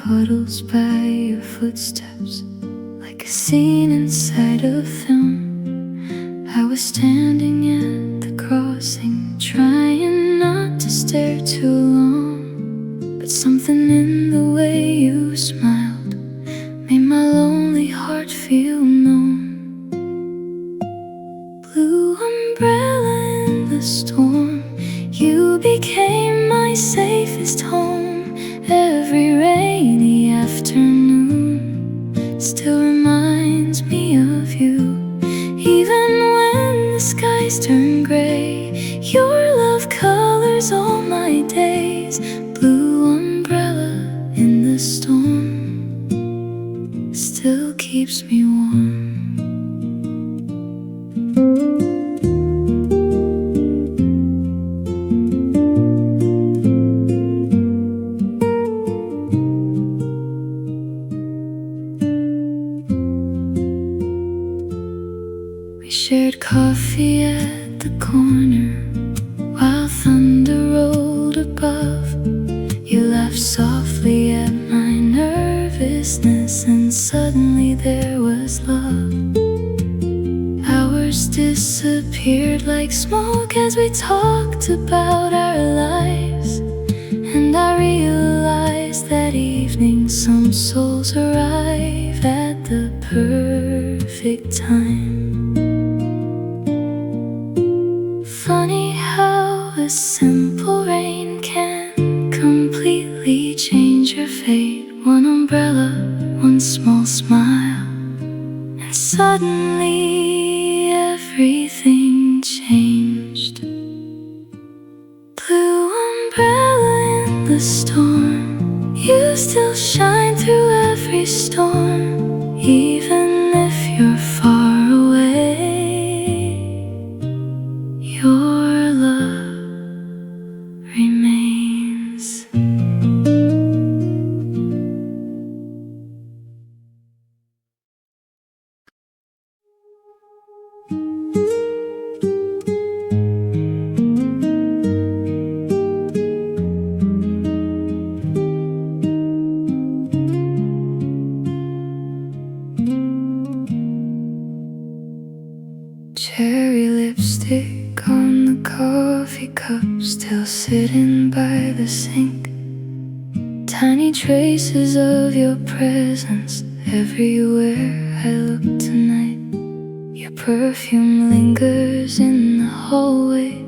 puddles by your footsteps, like a scene inside a film. I was standing at the crossing, trying not to stare too long, but something in the way you smiled made my lonely heart feel numb. Blue umbrella in the storm, you became my safest home. Every rainy afternoon still reminds me of you. Even when the skies turn gray, your love colors all my days. Blue umbrella in the storm still keeps me warm. We shared coffee at the corner while thunder rolled above. You laughed softly at my nervousness, and suddenly there was love. Hours disappeared like smoke as we talked about our lives, and I realized that evening some souls arrive at the perfect time. Funny how a simple rain can completely change your fate. One umbrella, one small smile, and suddenly everything changed. Blue umbrella in the storm, you still shine through every storm. Even if you're far away, your love remains. Cherry lipstick on the coffee cup, still sitting by the sink. Tiny traces of your presence everywhere I look tonight. Your perfume lingers in the hallway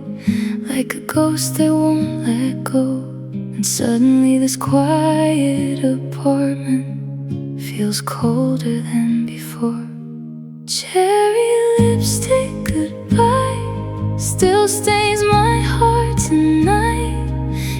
like a ghost that won't let go. And suddenly this quiet apartment feels colder than before. Cherry lipstick goodbye still stains my heart tonight.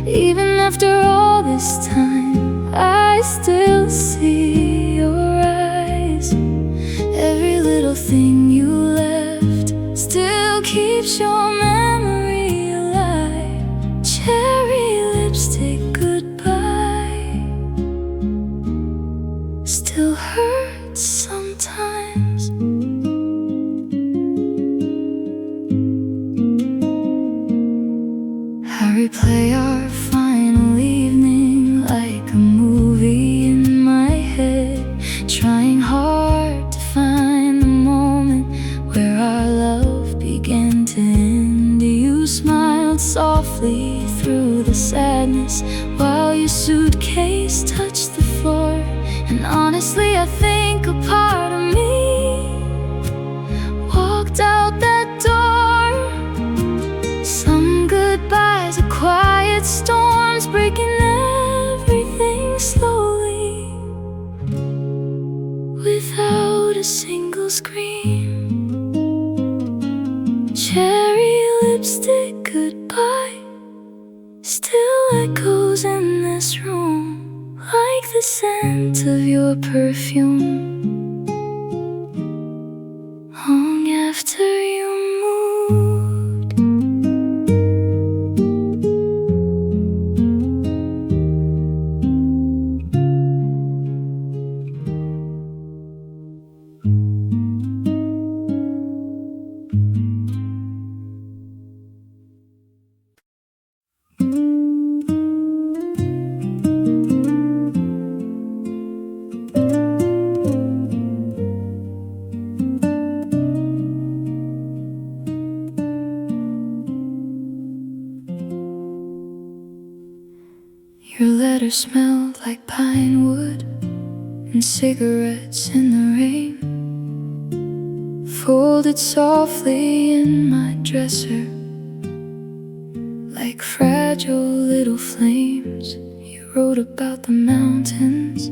Even after all this time, I still see your eyes. Every little thing you left still keeps your memory alive. Cherry lipstick goodbye still hurts sometimes. I replay our final evening like a movie in my head, trying hard to find the moment where our love began to end. You smiled softly through the sadness while your suitcase touched the floor. And honestly, I think a part of me walked out that door. Some goodbyes are quiet storms, breaking everything slowly without a single scream. Cherry lipstick goodbye still echoes in this room like the scent of your perfume long after you moved. letter smelled like pinewood and cigarettes in the rain, folded softly in my dresser like fragile little flames. You wrote about the mountains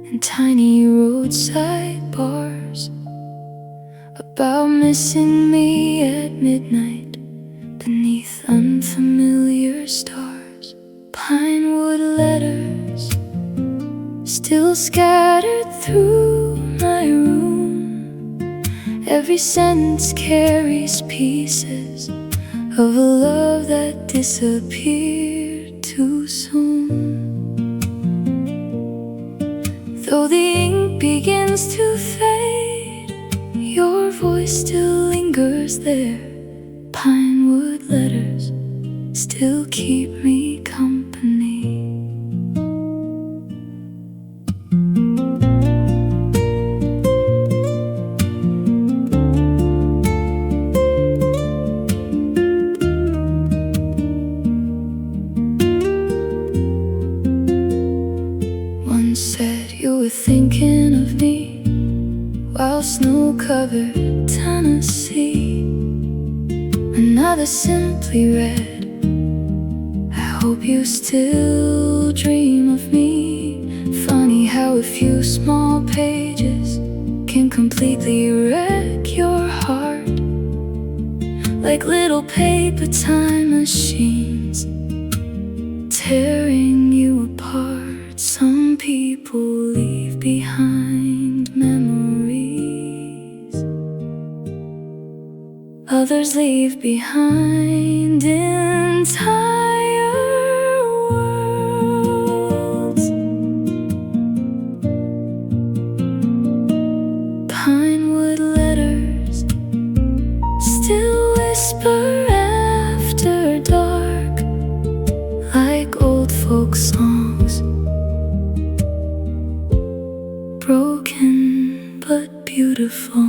and tiny roadside bars, about missing me at midnight beneath unfamiliar stars. Pinewood letters still scattered through my room. Every sentence carries pieces of a love that disappeared too soon. Though the ink begins to fade, your voice still lingers there. Pinewood letters still keep me company. One said you were thinking of me while snow-covered Tennessee. Another simply read, I hope you still dream of me. Funny how a few small pages can completely wreck your heart, like little paper time machines tearing you apart. Some people leave behind memories, others leave behind entire worlds. Pinewood letters still whisper after dark, like old folk songs, broken but beautiful.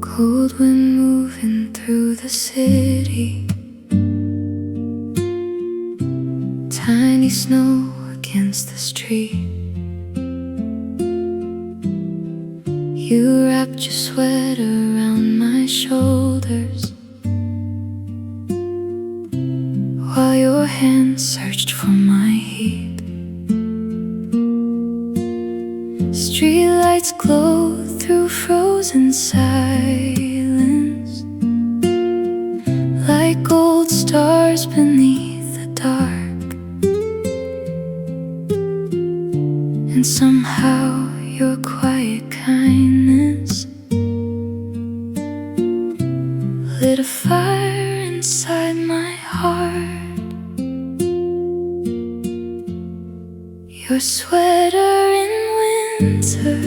Cold wind moving through the city, tiny snow against the street. You wrapped your sweater around my shoulders while your hands searched for my heat. Streetlights glow through frozen silence, like gold stars beneath the dark. And somehow your quiet kindness lit a fire inside my heart. Your sweater in winter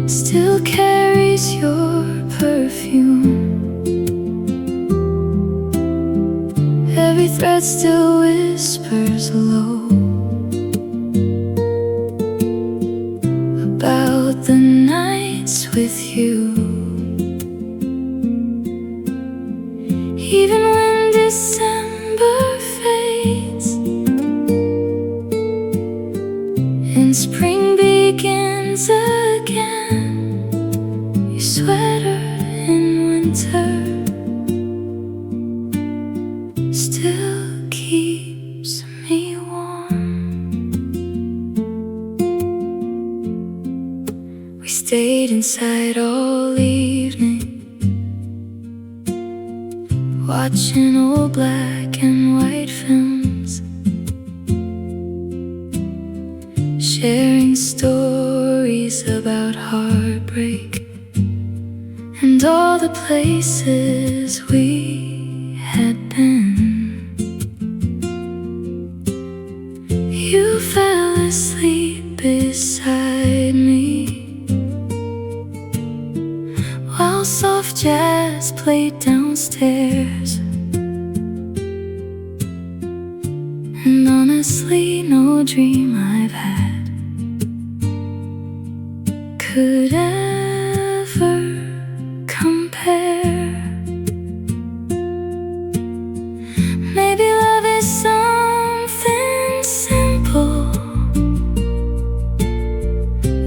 still carries your perfume. Every thread still whispers low about the nights with you. Even when December fades and spring begins again, your sweater in winter still keeps me warm. We stayed inside all evening, watching old black and white films, sharing stories about heartbreak and all the places we had been. You fell asleep beside me while soft jazz played downstairs. And honestly, no dream I've had could ever compare. Maybe love is something simple,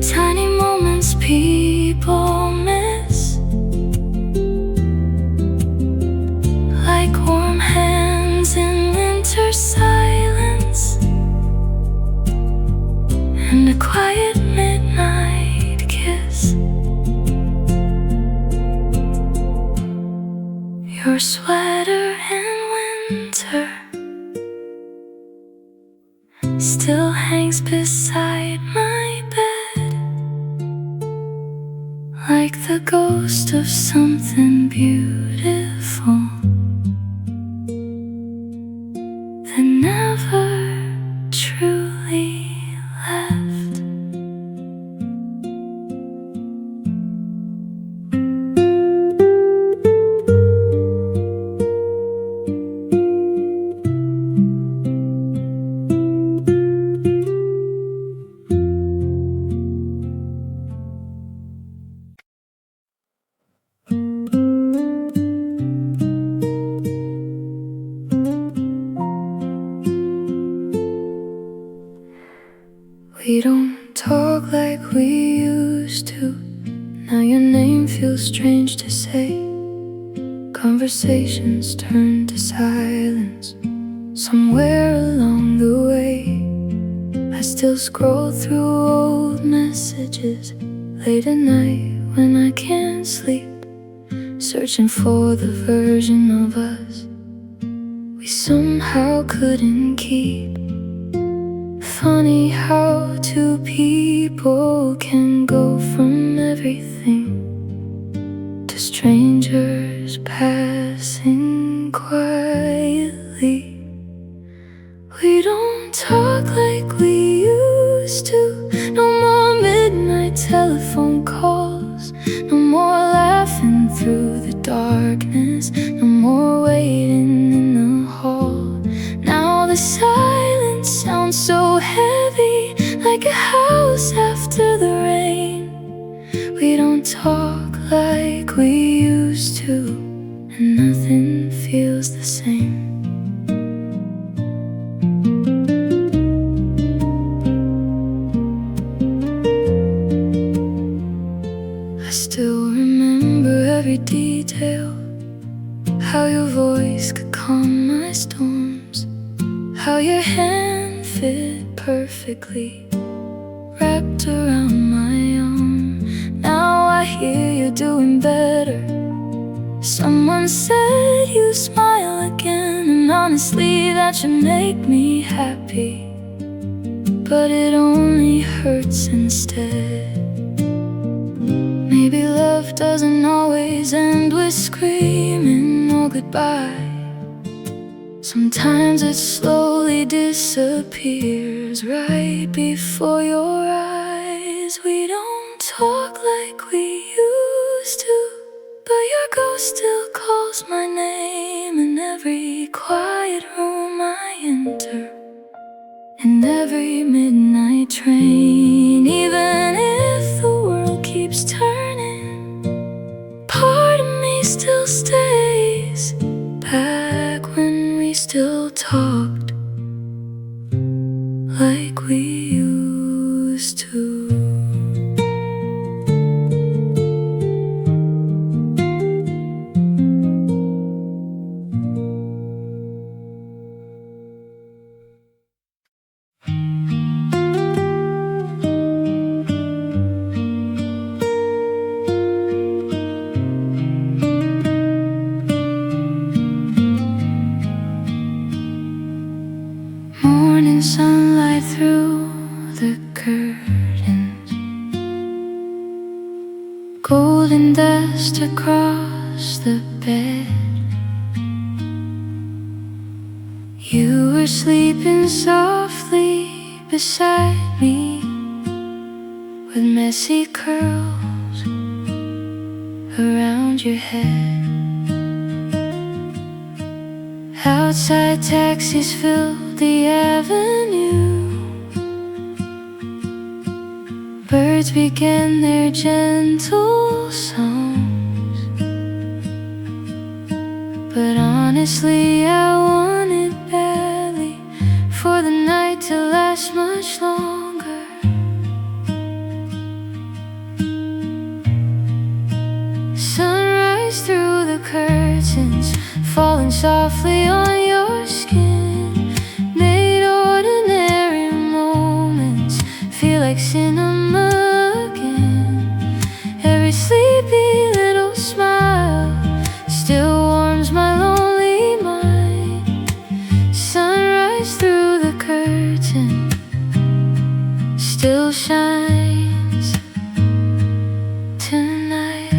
tiny moments people miss, like warm hands in winter silence, and a quiet midnight kiss. Your sweater in winter still hangs beside my bed, like the ghost of something beautiful that never truly left. We don't talk like we used to. Now your name feels strange to say. Conversations turn to silence somewhere along the way. I still scroll through old messages late at night when I can't sleep, searching for the version of us we somehow couldn't keep. Funny how two people can go from everything to strangers passing quietly. We don't talk like we used to. No more midnight telephone calls, no more laughing through the darkness, no more waiting in the hall. Now the silence sounds so heavy, like a house after the rain. We don't talk like we used to, and nothing feels the same. I still remember every detail, how your voice could calm my storms, how your hand fit perfectly wrapped around my arm. Now I hear you're doing better. Someone said you smile again, and honestly that should make me happy, but it only hurts instead. Maybe love doesn't always end with screaming or goodbye. Sometimes it slowly disappears right before your eyes. We don't talk like we used to, but your ghost still calls my name in every quiet room I enter, in every midnight train. Even if the world keeps turning, part of me still stays back when we still talked like we used to. Sunlight through the curtains, golden dust across the bed. You were sleeping softly beside me, with messy curls around your head. Outside taxis fill the avenue. Birds begin their gentle songs. But honestly, I want it badly for the night to last much longer. Sunrise through the curtains, falling softly on your skin, made ordinary moments feel like cinema again. Every sleepy little smile still warms my lonely mind. Sunrise through the curtain still shines tonight.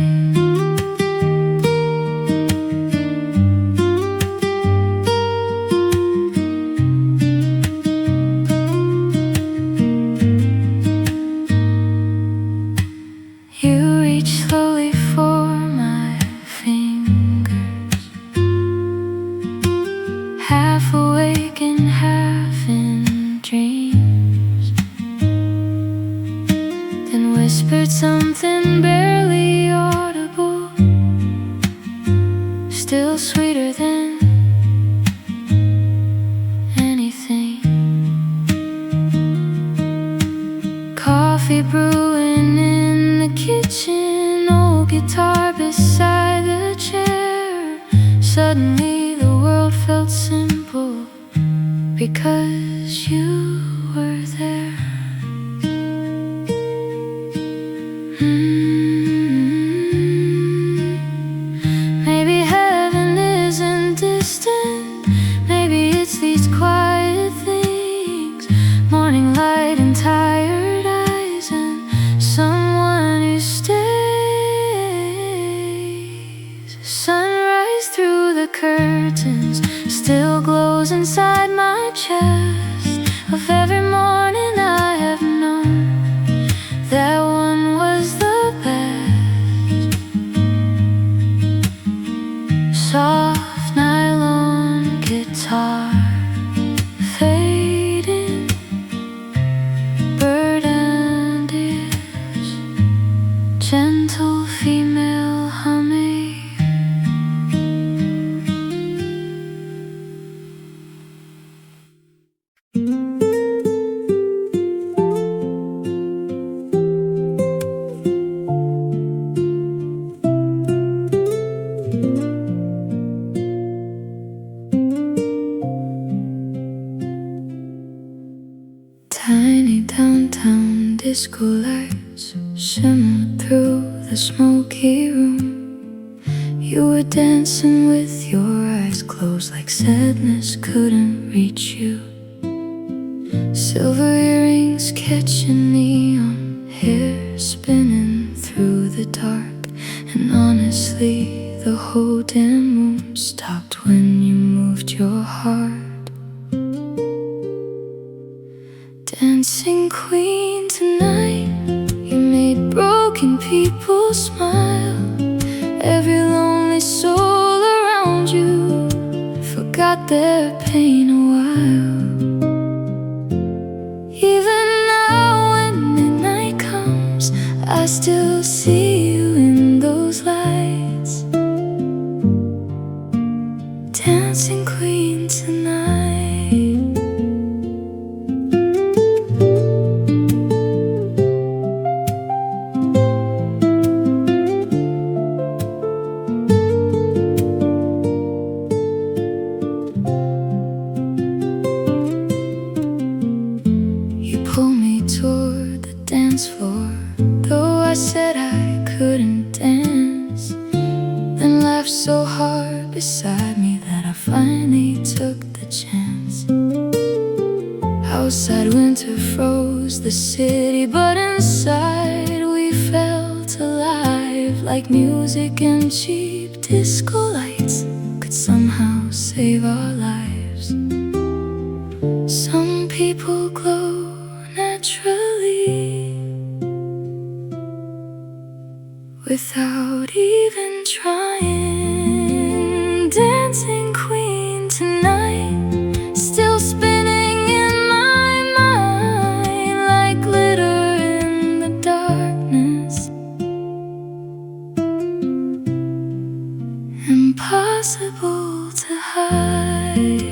You reach slowly for my fingers, half awake and half in dreams, then whispered something barely audible, still sweeter than anything. Coffee brewing in the kitchen, old guitar beside the chair. Suddenly the world felt simple because you were there. Maybe heaven isn't distant, maybe it's these quiet things. Morning light and tired eyes and someone who stays. Sunrise through the curtains still glows inside my chest. Of every morning I have known, that one was the best. Soft nylon guitar fading, burdened ears, gentle female humming. Tiny downtown disco lights shimmered through the smoky room. You were dancing with your eyes closed, like sadness couldn't reach you. Silver earrings catching neon, hair spinning through the dark. And honestly, the whole damn room stopped when you moved your heart. Dancing queen tonight, you made broken people smile. Every lonely soul around you forgot their pain a while. Even now when midnight comes, I still see you in those lights. Dancing queen tonight. Pull me toward the dance floor, though I said I couldn't dance. Then laughed so hard beside me that I finally took the chance. Outside winter froze the city, but inside we felt alive. Like music and cheap disco lights could somehow save our lives. Some people glow naturally without even trying. Dancing queen tonight, still spinning in my mind like glitter in the darkness. Impossible to hide.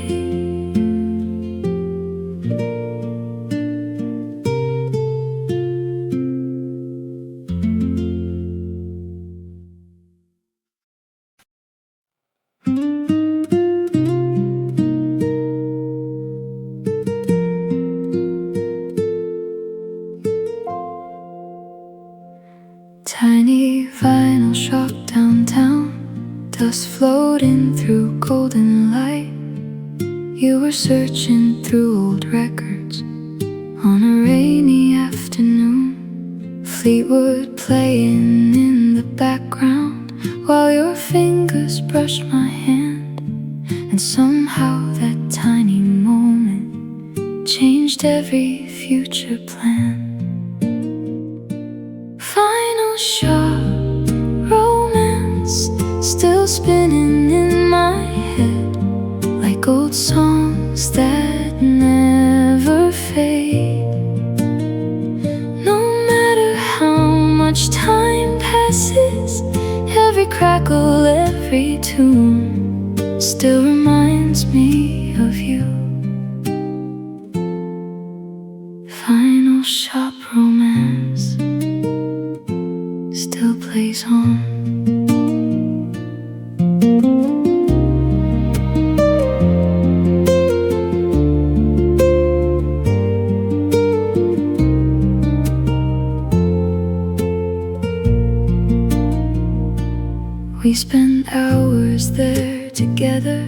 Tiny vinyl shop downtown, dust floating through golden light. You were searching through old records on a rainy afternoon. Fleetwood playing in the background while your fingers brushed my hand. And somehow that tiny moment changed every future plan. Final shot, romance, still spinning in my head like old songs that never fade. No matter how much time passes, every crackle, every tune still reminds me of you. Final shop romance still plays on. We spent hours there together,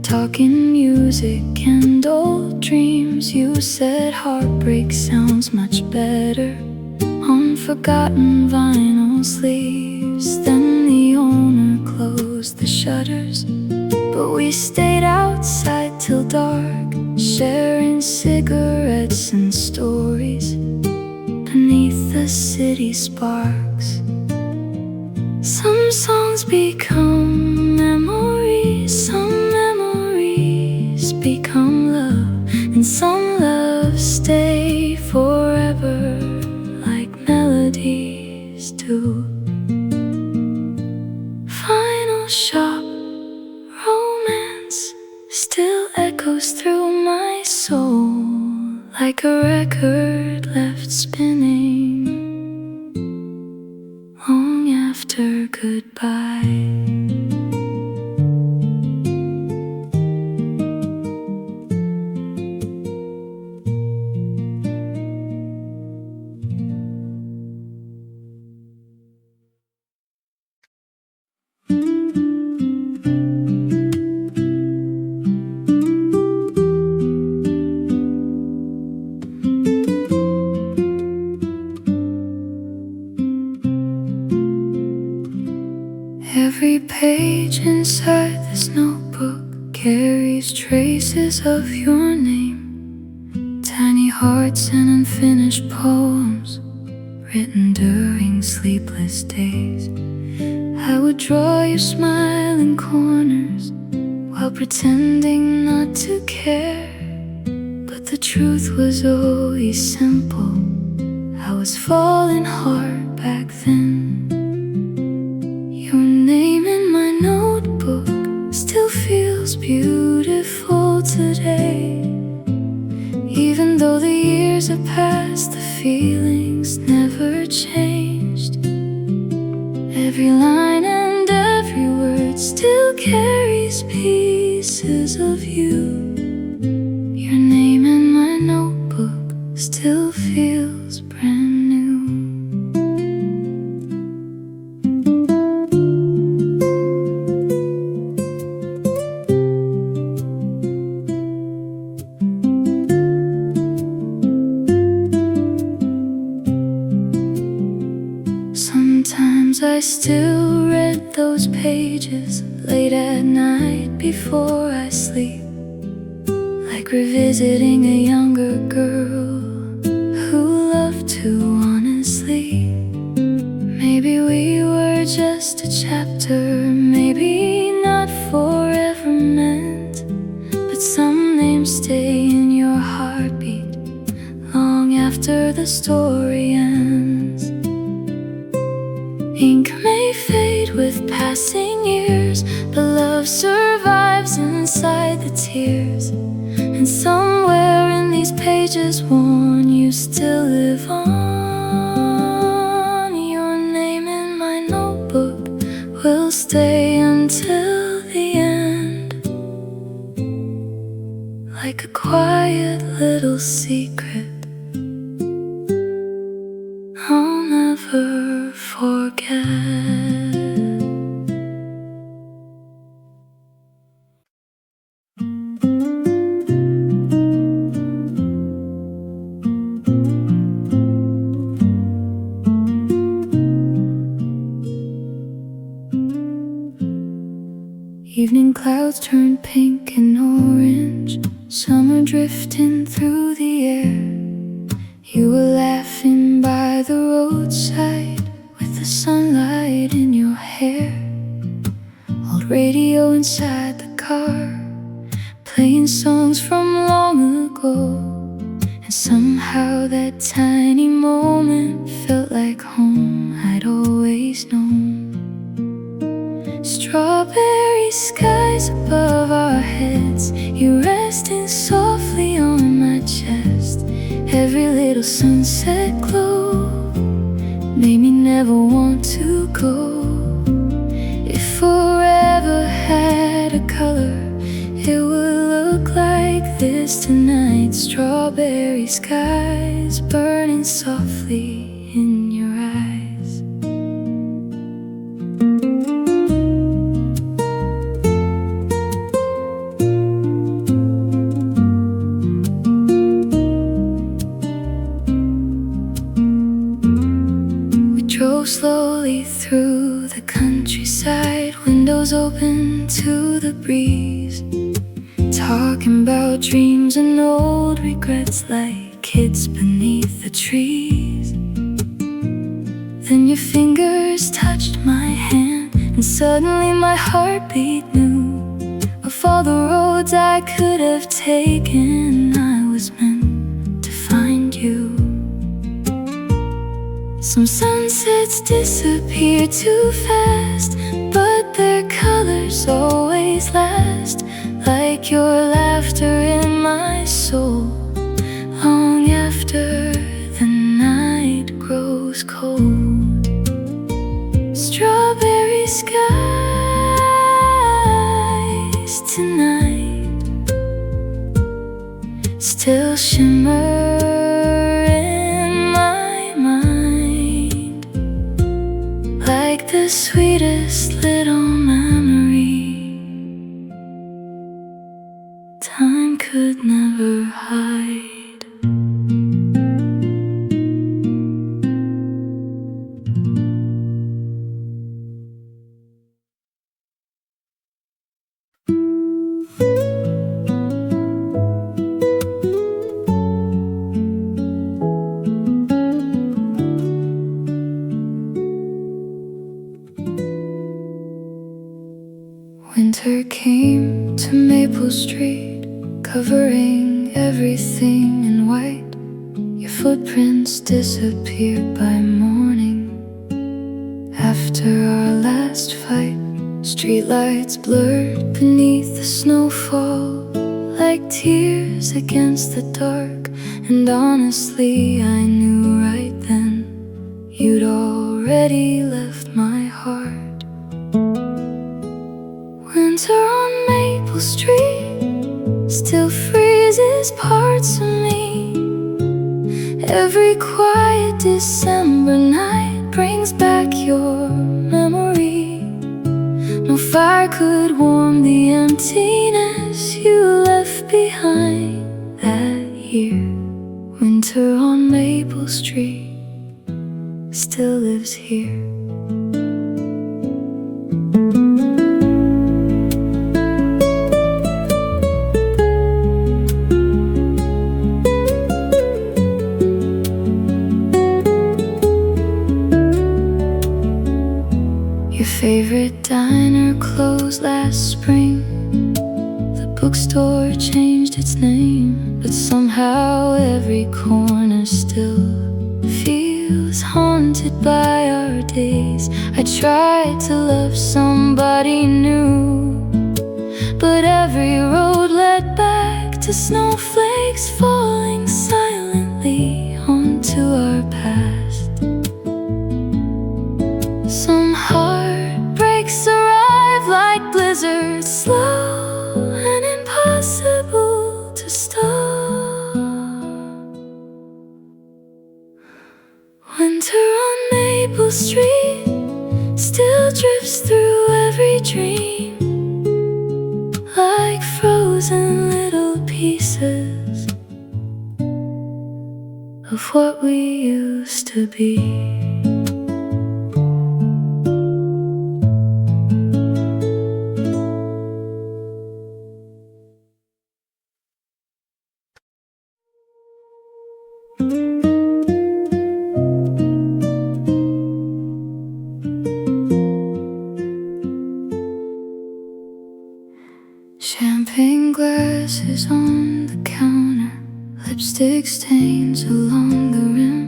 talking music and old dreams. You said heartbreak sounds much better on forgotten vinyl sleeves. Then the owner closed the shutters, but we stayed outside till dark, sharing cigarettes and stories beneath the city sparks. Some songs become memories, some memories become love, and some loves stay forever like melodies do. Final shop romance still echoes through my soul like a record left spinning long after goodbye. Every page inside this notebook carries traces of your name. Tiny hearts and unfinished poems written during sleepless days. I would draw your smile in corners while pretending not to care. But the truth was always simple. I was falling hard back then. Your name in my notebook still feels beautiful today. Even though the years have passed, the feelings never changed. Every line and every word still carries pieces of you. Your name in my notebook still feels brand new. Sometimes I still read those pages late at night before I sleep, like revisiting a younger girl who loved too honestly. Maybe we were just just a chapter, maybe not forever meant, but some names stay in your heartbeat long after the story ends. Ink may fade with passing years, but love survives inside the tears. And somewhere in these pages worn, you still live on. Your name in my notebook will stay until the end, like a quiet little secret I'll never forget. Evening clouds turn pink and orange, summer drifting through the air. You were laughing by the roadside with the sunlight in your hair. Old radio inside the car, playing songs from long ago. And somehow that tiny moment felt like home I'd always known. Strawberry skies above our heads, you resting softly on my chest. Every little sunset glow made me never want to go. If forever had a color, it would look like this tonight. Strawberry skies burning softly in your eyes. Drove slowly through the countryside, windows open to the breeze, talking about dreams and old regrets like kids beneath the trees. Then your fingers touched my hand, and suddenly my heartbeat knew of all the roads I could have taken. I was meant to find you. Some sunsets disappear too fast, but their colors always last, like your laughter in my soul, long after the night grows cold. Strawberry skies tonight still shimmer like the sweetest little memory time could never hide. Winter came to Maple Street, covering everything in white. Your footprints disappeared by morning. After our last fight, streetlights blurred beneath the snowfall, like tears against the dark. And honestly, I knew right then you'd already left my heart. Winter on Maple Street still freezes parts of me. Every quiet December night brings back your memory. No fire could warm the emptiness you left behind that year. Winter on Maple Street still lives here. Your diner closed last spring. The bookstore changed its name, but somehow every corner still feels haunted by our days. I tried to love somebody new, but every road led back to snowflakes falling silently onto our past. Some heartbreaks arrive like blizzards, slow and impossible to stop. Winter on Maple Street still drifts through every dream, like frozen little pieces of what we used to be. Champagne glasses on the counter, lipstick stains along the rim.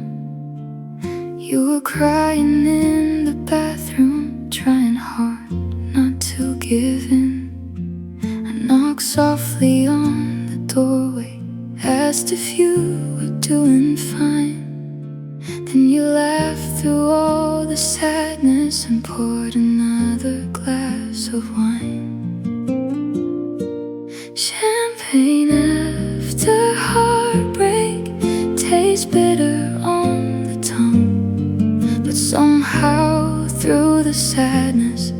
You were crying in the bathroom, trying hard not to give in. I knocked softly on the doorway, asked if you were doing fine. Then you laughed through all the sadness and poured another glass of wine. Champagne after heartbreak tastes bitter on the tongue, but somehow through the sadness,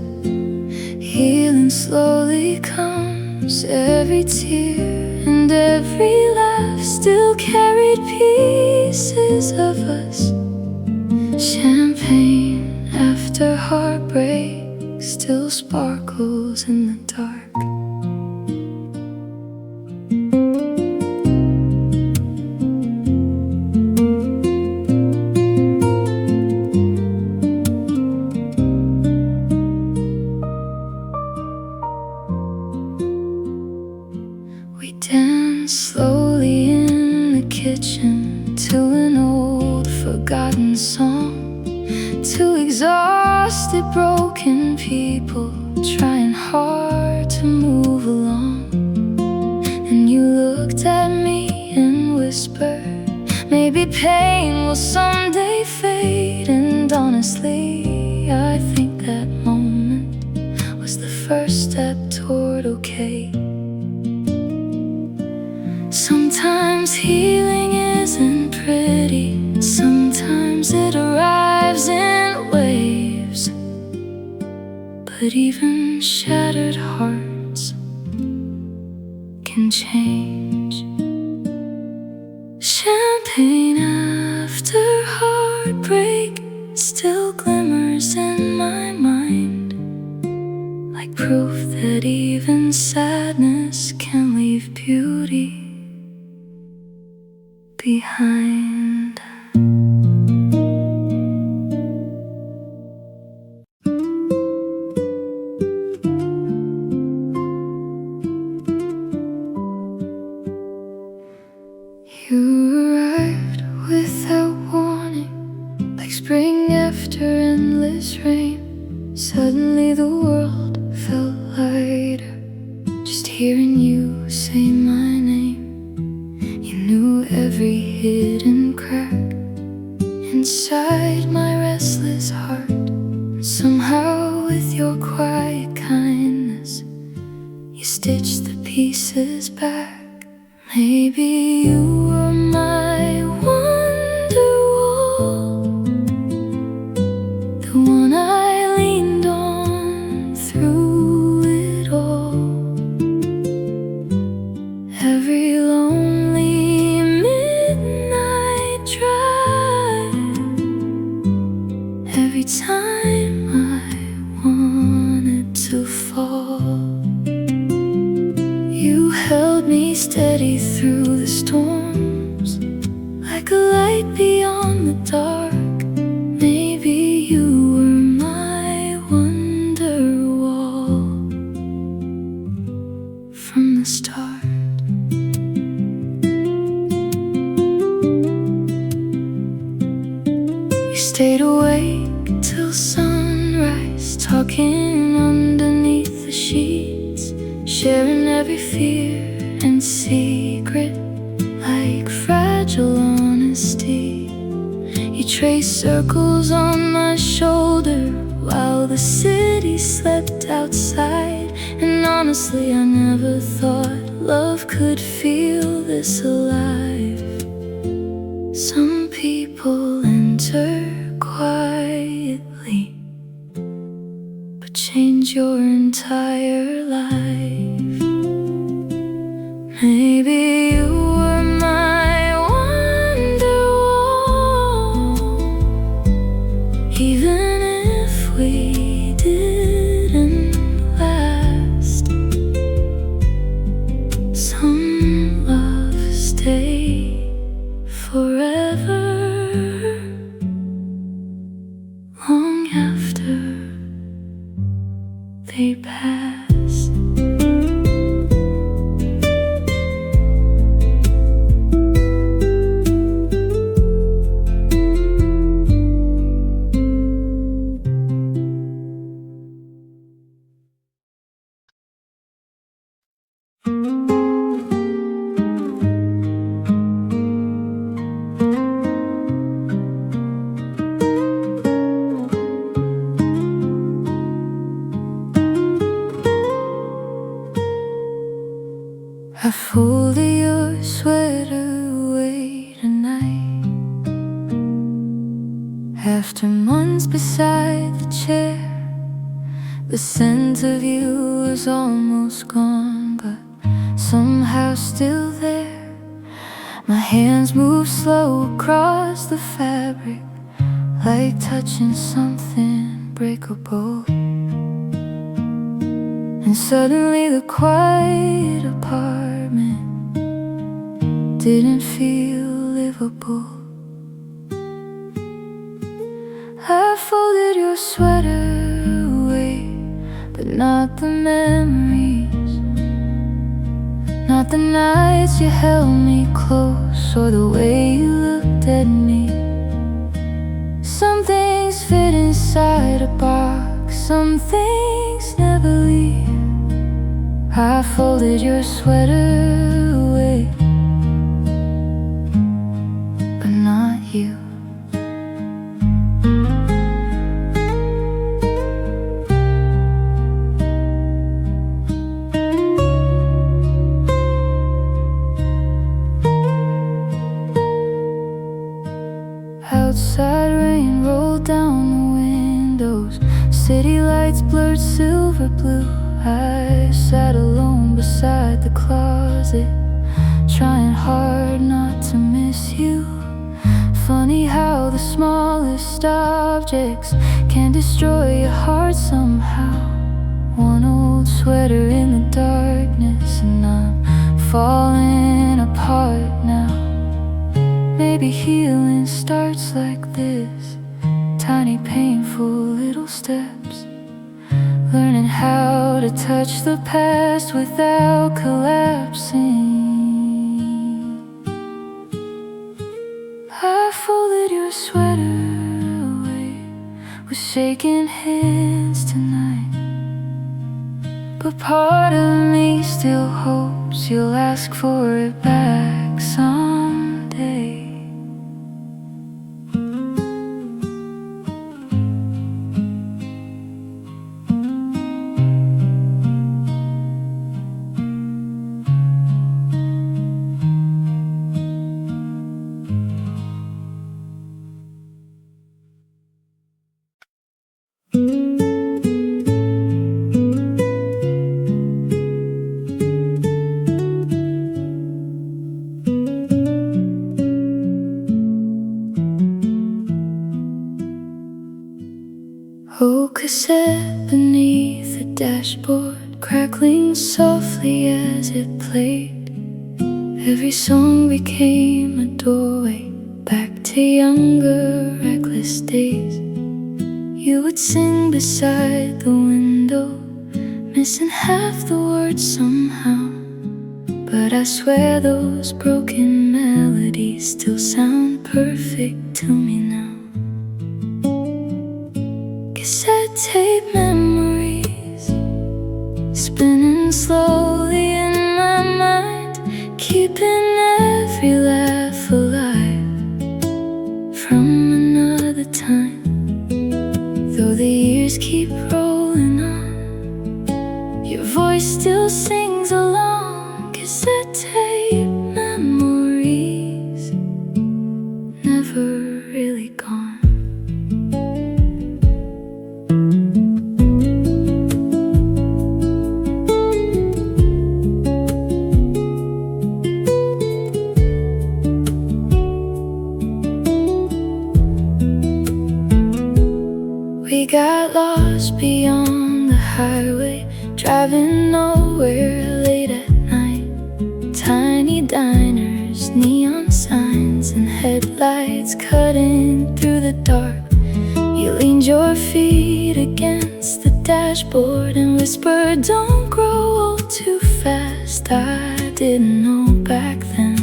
healing slowly comes. Every tear and every laugh still carried pieces of us. Champagne after heartbreak still sparkles in the dark. We danced slowly in the kitchen to an old forgotten song. Two exhausted, broken people trying hard to move along. And you looked at me and whispered, maybe pain will someday fade. And honestly, I think that moment was the first step toward okay. Sometimes healing isn't pretty, sometimes it arrives in waves. But even shattered hearts can change. Champagne after heartbreak still glimmers in my mind, like proof that even sadness can leave beauty behind. You arrived without warning, like spring after endless rain. Suddenly the world felt lighter, just hearing you say my name. You knew every hidden crack inside my restless heart. Somehow with your quiet kindness, you stitched the pieces back. Maybe you were my Wonderwall, the one I leaned on through it all. Every lonely midnight drive, every time I wanted to fall, you held me steady through the storms, like a light beyond the dark. Maybe you were my Wonderwall. sharing every fear and secret like fragile honesty. You trace circles on my shoulder while the city slept outside. And honestly, I never thought love could feel this alive. Some people enter quietly, but change your entire life. Maybe you were my Wonderwall, even if we didn't last. Some love stay forever, long after they pass. I folded your sweater away tonight. After months beside the chair, the scent of you was almost gone, but somehow still there. My hands move slow across the fabric, like touching something breakable. And suddenly the quiet apartment didn't feel livable. I folded your sweater away, but not the memories, not the nights you held me close, or the way you looked at me. Some things fit inside a box, some things never leave. I folded your sweater away, but not you. Outside rain rolled down the windows, city lights blurred silver blue. I sat alone beside the closet, trying hard not to miss you. Funny how the smallest objects can destroy your heart somehow. One old sweater in the darkness, and I'm falling apart now. Maybe healing starts like this, tiny painful little steps, learning how to touch the past without collapsing. I folded your sweater away with shaking hands tonight, but part of me still hopes you'll ask for it back someday. Oh, cassette beneath the dashboard, crackling softly as it played. Every song became a doorway back to younger, reckless days. You would sing beside the window, missing half the words somehow. But I swear those broken melodies still sound perfect to me now. Cassette tape memories spinning slow Your voice still sings along. Cassette tape memories, never really gone. We got lost beyond the highway, driving nowhere late at night. Tiny diners, neon signs, and headlights cutting through the dark. You leaned your feet against the dashboard and whispered, "Don't grow old too fast." I didn't know back then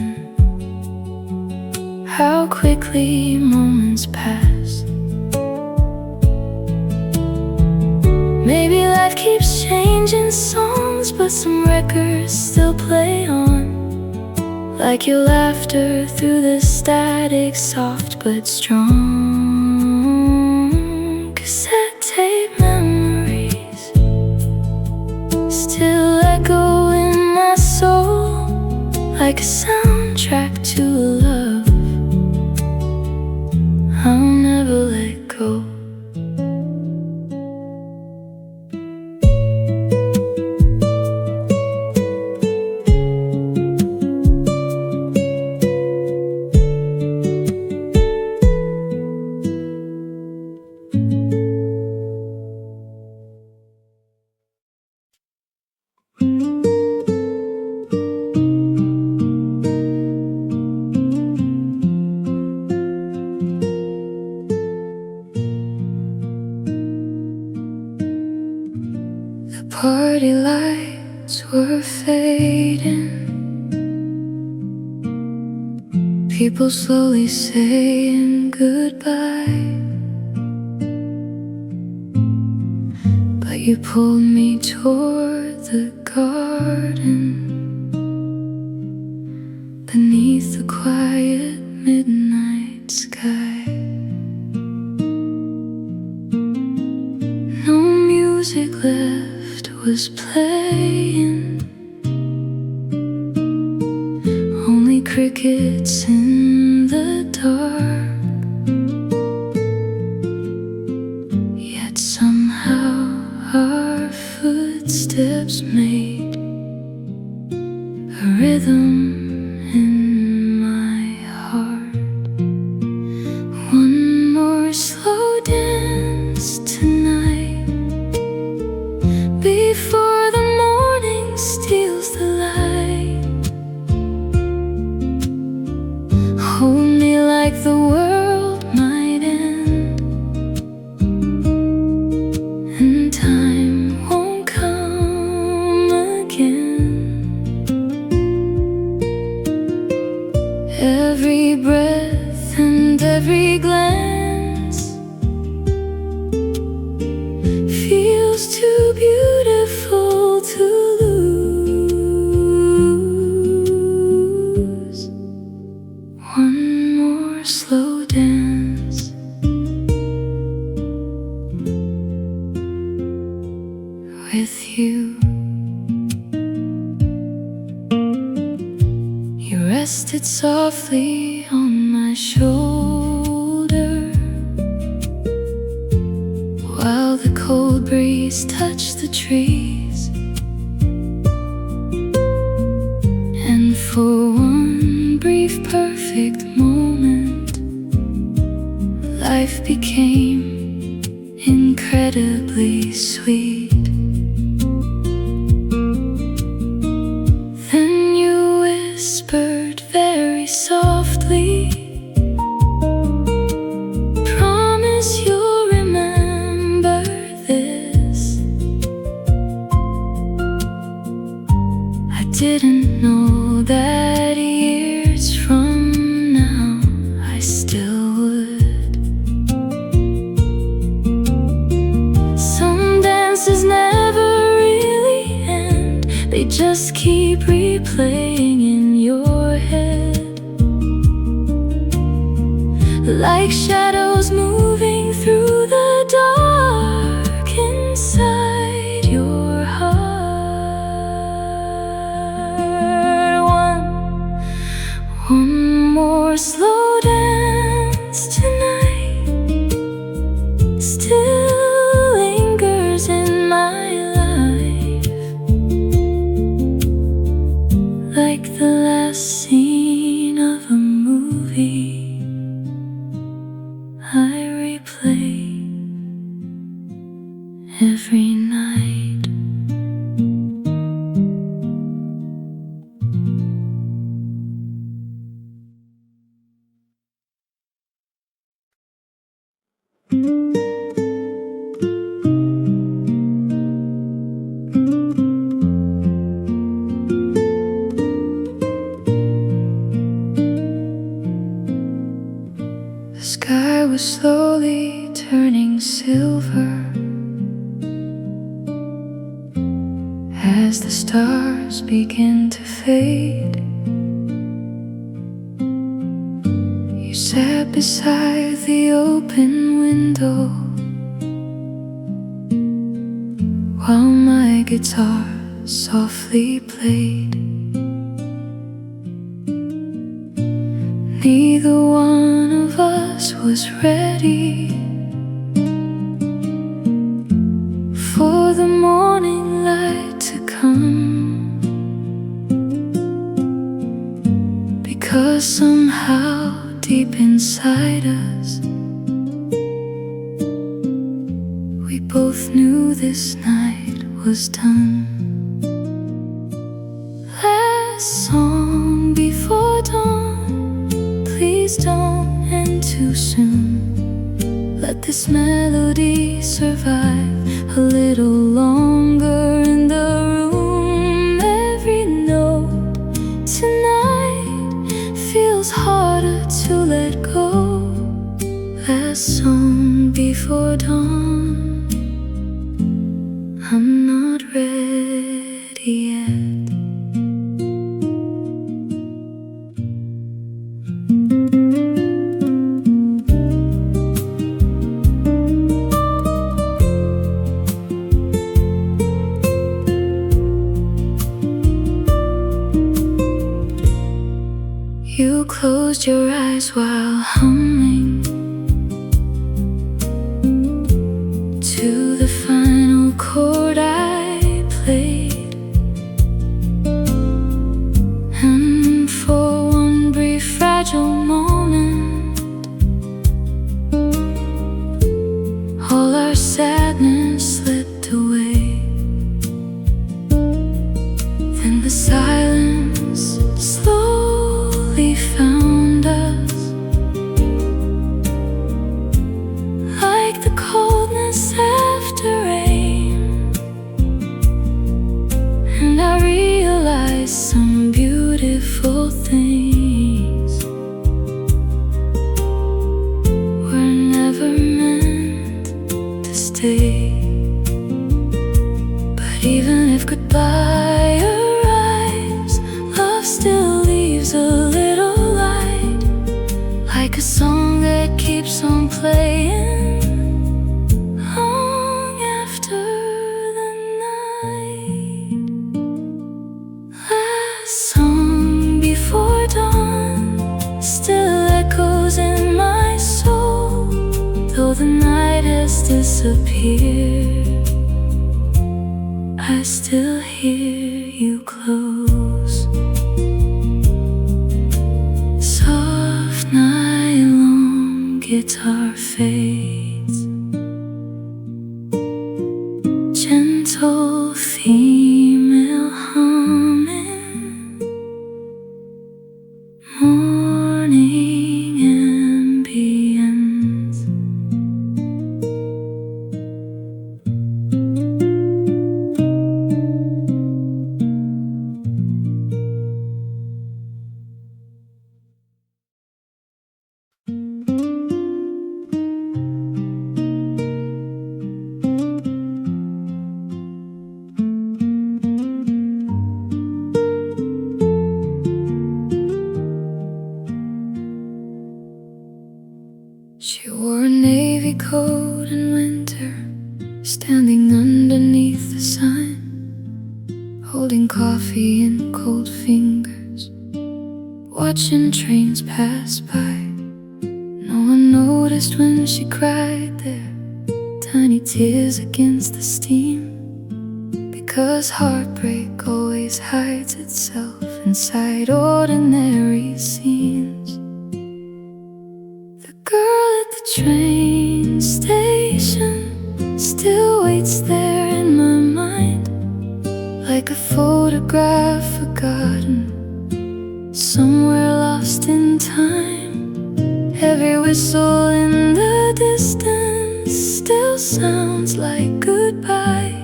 how quickly moments pass. Maybe life keeps changing songs, but some records still play on. Like your laughter through the static, soft but strong. Cassette tape memories still echo in my soul, like a soundtrack to love I'll never let go. Party lights were fading, people slowly saying goodbye. But you pulled me toward the garden, beneath the quiet midnight sky. No music left was playing, only crickets in the dark. Yet somehow our footsteps made a rhythm in my heart. One more slow dance tonight, before the morning steals the light. Hold me like the world might end, and time won't come again. Every breath and every glance feels too beautiful to lose. One more slow dance with you. You rested softly on my shoulder, while the cold breeze touched the trees. And for one brief perfect moment, life became incredibly sweet. Then you whispered very softly, "Promise you'll remember this." I didn't know that years from now I still would. Some dances never really end, they just keep replaying in your head, like shadows moving through the dark inside your heart. as the stars begin to fade. You sat beside the open window while my guitar softly played. Neither one of us was ready for the morning light to come, because somehow deep inside us we both knew this night was done. Last song before dawn, please don't end too soon. Let this melody survive a little longer in the room. Every note tonight feels harder to let go. Last song before dawn, I'm not ready yet. You closed your eyes while humming to the final chord I played, and for one brief fragile moment all our sadness slipped away. Then the silence slowly found us, like the coldness after rain. And I realized some beautiful things were never meant to stay. But even if goodbye arrives, love still leaves a little light, like a song that keeps on playing long after the night. Last song before dawn still echoes in my soul, though the night has disappeared. I still hear you close. Soft nylon guitar fades, gentle female humming, morning ambience. She wore a navy coat in winter, standing underneath the sun, holding coffee in cold fingers, watching trains pass by. No one noticed when she cried there, tiny tears against the steam, because heartbreak always hides itself inside ordinary scenes. The girl at the train station still waits there in my mind, like a photograph forgotten, somewhere lost in time. Every whistle in the distance still sounds like goodbye.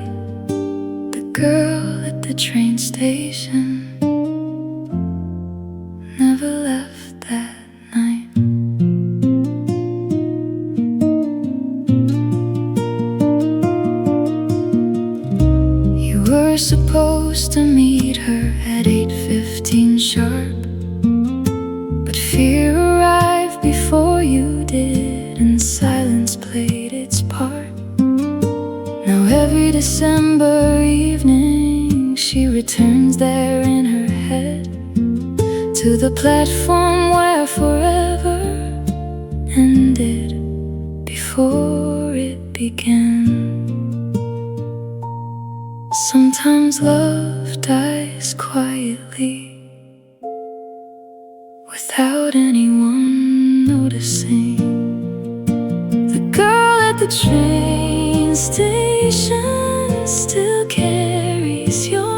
The girl at the train station never left that night. You were supposed supposed to meet her at 8:15 sharp, but fear arrived before you did, and silence played its part. Now every December evening she returns there in her head, to the platform where forever ended before it began. Sometimes love dies quietly, without anyone noticing. The girl at the train station still carries your